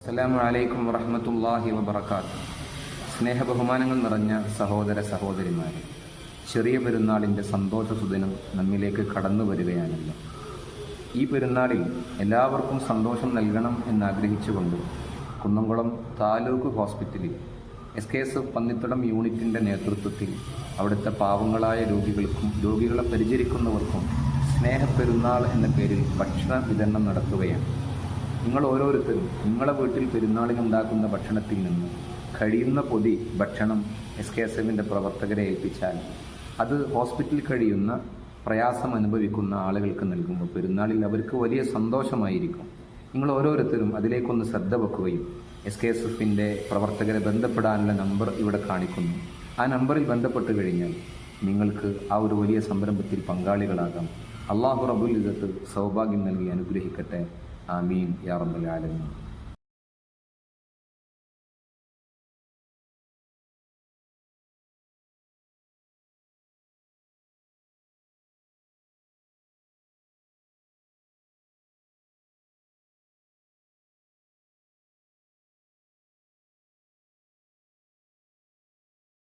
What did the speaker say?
അസ്സലാമു അലൈക്കും വറഹ്മത്തുള്ളാഹി വബറകാതുഹു. സ്നേഹബഹുമാനങ്ങൾ നിറഞ്ഞ സഹോദര സഹോദരിമാരെ, ചെറിയ പെരുന്നാളിൻ്റെ സന്തോഷസുദിനം നമ്മിലേക്ക് കടന്നു വരികയാണല്ലോ. ഈ പെരുന്നാളിൽ എല്ലാവർക്കും സന്തോഷം നൽകണം എന്നാഗ്രഹിച്ചുകൊണ്ട് കുന്നംകുളം താലൂക്ക് ഹോസ്പിറ്റലിൽ SKSF പന്നിത്തടം യൂണിറ്റിൻ്റെ നേതൃത്വത്തിൽ അവിടുത്തെ പാവങ്ങളായ രോഗികൾക്കും രോഗികളെ പരിചരിക്കുന്നവർക്കും സ്നേഹപ്പെരുന്നാൾ എന്ന പേരിൽ ഭക്ഷണ വിതരണം നടത്തുകയാണ്. നിങ്ങൾ ഓരോരുത്തരും നിങ്ങളെ വീട്ടിൽ പെരുന്നാളിനുണ്ടാക്കുന്ന ഭക്ഷണത്തിൽ നിന്ന് കഴിയുന്ന പൊതി ഭക്ഷണം SKSFൻ്റെ പ്രവർത്തകരെ ഏൽപ്പിച്ചാൽ അത് ഹോസ്പിറ്റലിൽ കഴിയുന്ന പ്രയാസം അനുഭവിക്കുന്ന ആളുകൾക്ക് നൽകുമ്പോൾ പെരുന്നാളിൽ അവർക്ക് വലിയ സന്തോഷമായിരിക്കും. നിങ്ങൾ ഓരോരുത്തരും അതിലേക്കൊന്ന് ശ്രദ്ധ വെക്കുകയും SKSFൻ്റെ പ്രവർത്തകരെ ബന്ധപ്പെടാനുള്ള നമ്പർ ഇവിടെ കാണിക്കുന്നു. ആ നമ്പറിൽ ബന്ധപ്പെട്ട് കഴിഞ്ഞാൽ നിങ്ങൾക്ക് ആ ഒരു വലിയ സംരംഭത്തിൽ പങ്കാളികളാകാം. അല്ലാഹു റബ്ബുൽ ഇസ്സത്ത് സൗഭാഗ്യം നൽകി അനുഗ്രഹിക്കട്ടെ. ആമീൻ യാ റബ്ബൽ ആലമീൻ.